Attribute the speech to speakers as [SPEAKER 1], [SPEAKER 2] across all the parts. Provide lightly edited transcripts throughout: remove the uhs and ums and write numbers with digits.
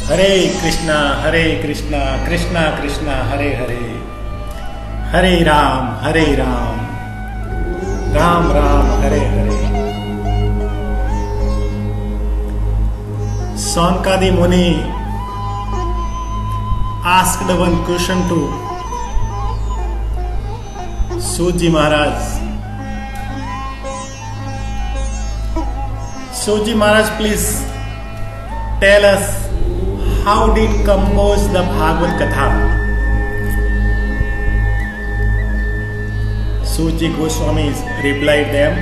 [SPEAKER 1] Hare Krishna Krishna Krishna Hare Hare, Hare Ram Ram Ram Hare Hare. Sankadi Muni asked one question to Suji Maharaj. Suji Maharaj, please tell us how did compose the Bhagavad Katha? Suji Goswami replied them,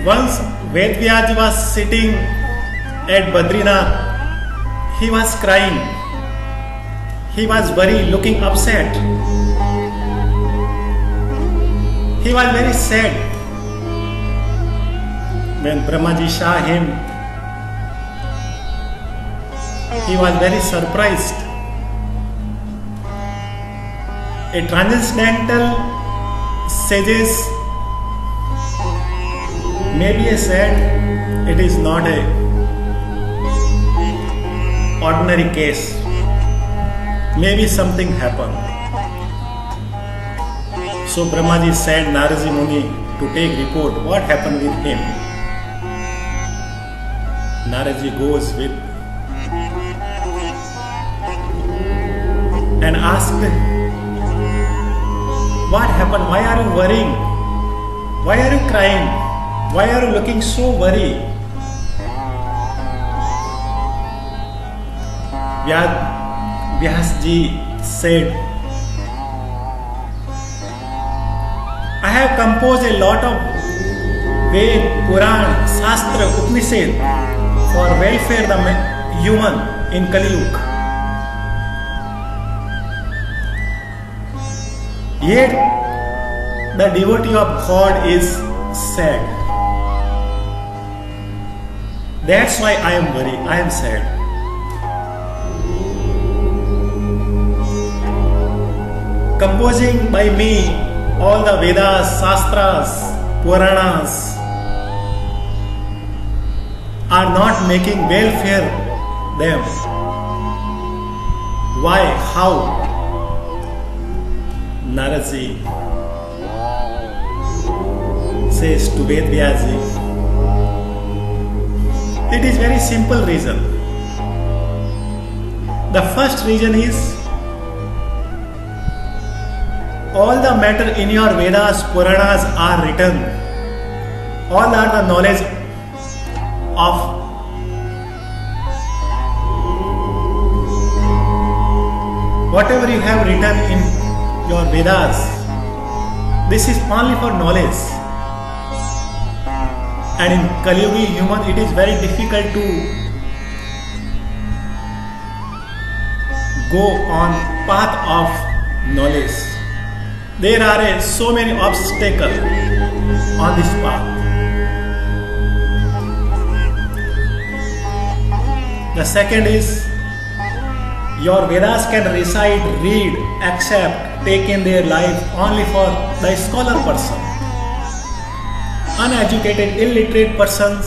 [SPEAKER 1] once Vedvyaji was sitting at Badrinath. He was crying. He was very looking upset. He was very sad. When Brahmaji saw him, he was very surprised. A transcendental sages maybe a sad, it is not a ordinary case. Maybe something happened. So Brahmaji sent Naradi Muni to take report what happened with him. Naradi goes with and asked, what happened? Why are you worrying? Why are you crying? Why are you looking so worried? Vyasji said, I have composed a lot of Ved, Puran, Shastra, Upanishad for welfare of the human in Kali Yuga. Yet the devotee of God is sad. That's why I am worried, I am sad. Composing by me all the Vedas, Shastras, Puranas are not making welfare them. Why? How? Naradi says to Vedvyaji, it is very simple reason. The first reason is all the matter in your Vedas, Puranas are written. All are the knowledge of whatever you have written in your Vedas. This is only for knowledge. And in Kali Yuga human, it is very difficult to go on path of knowledge. There are so many obstacles on this path. The second is your Vedas can recite, read, accept, take in their life only for the scholar person. Uneducated, illiterate persons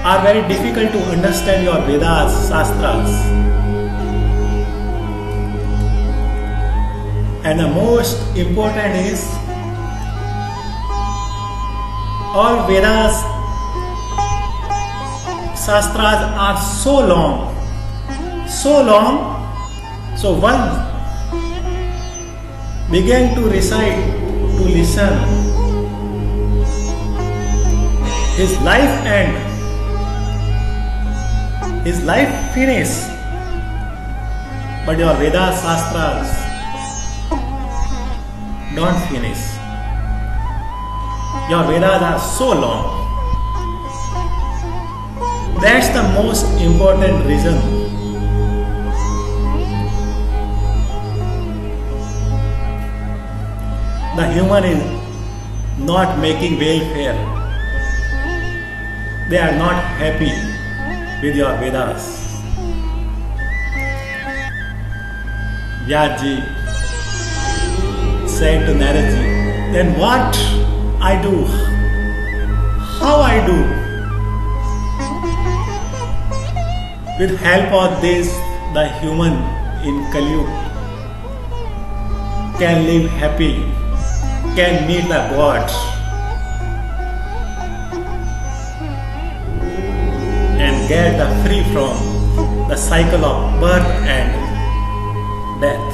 [SPEAKER 1] are very difficult to understand your Vedas, Shastras. And the most important is all Vedas, Shastras are so long. So one began to recite, to listen, his life end, his life finish. But your Vedas, Shastras don't finish. Your Vedas are so long. That's the most important reason. The human is not making welfare. They are not happy with your Vedas. Vyasji said to Naradi, then what I do? How I do? With help of this, the human in Kali Yuga can live happy, can meet the God, and get the free from the cycle of birth and death.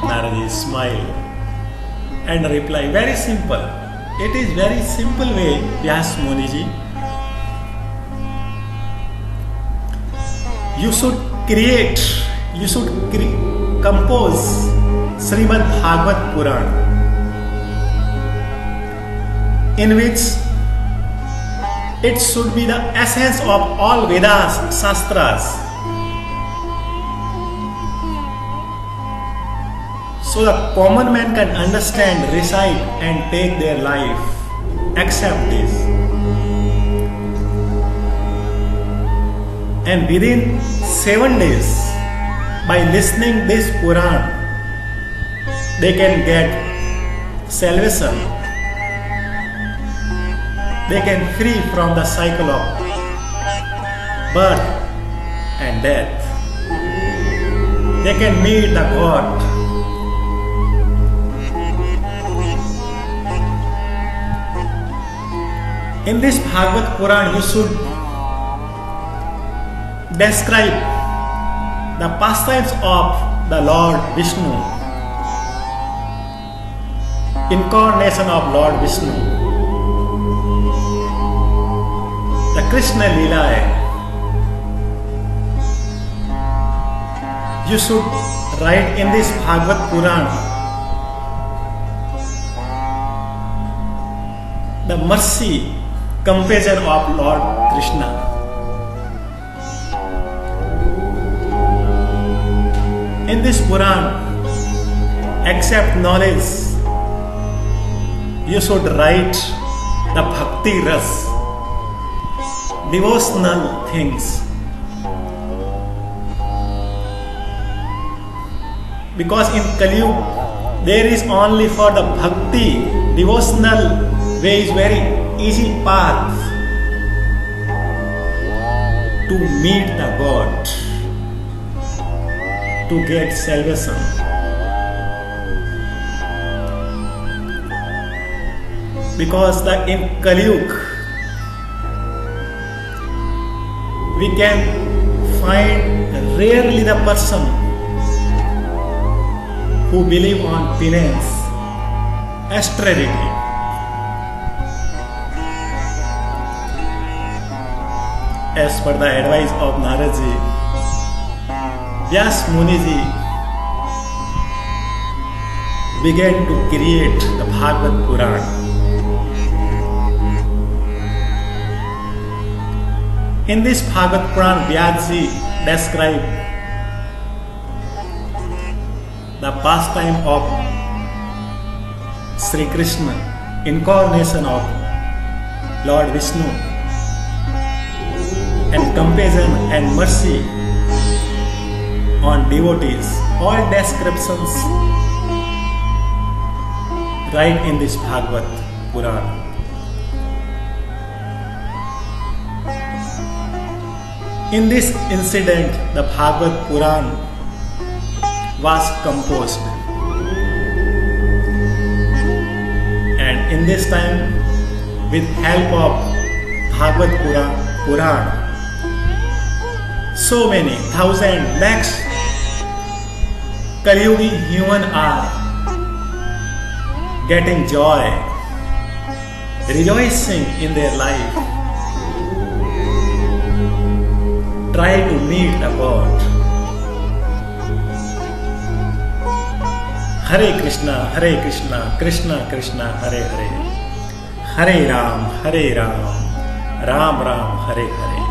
[SPEAKER 1] Naraji smiled and replied, very simple. It is very simple way, Vyas Muniji. You should compose Srimad Bhagavad Puran, in which it should be the essence of all Vedas, Shastras, so the common man can understand, recite and take their life. Accept this. And within 7 days, by listening this Puran, they can get salvation. They can free from the cycle of birth and death. They can meet the God. In this Bhagavad Puran, you should describe the pastimes of the Lord Vishnu, incarnation of Lord Vishnu, the Krishna Leela. You should write in this Bhagavad Puran the mercy, compassion of Lord Krishna. In this Puran, except knowledge, you should write the bhakti ras, devotional things. Because in Kali Yuga, there is only for the bhakti, devotional way is very easy path to meet the God, to get salvation. Because in Kali Yuga, we can find rarely the person who believe on penance, austerity. As per the advice of Naradji, Vyas Muniji began to create the Bhagavad Puran. In this Bhagavad Puran, Vyasji described the pastime of Sri Krishna, incarnation of Lord Vishnu, and compassion and mercy on devotees. All descriptions right in this Bhagavad Puran. In this incident, the Bhagavad Puran was composed, and in this time, with help of Bhagavad Puran, so many thousand lakhs Kali Yugi human are getting joy, rejoicing in their life, try to meet the God. Hare Krishna, Krishna Krishna, Hare Hare, Hare Ram, Ram Ram, Hare Hare.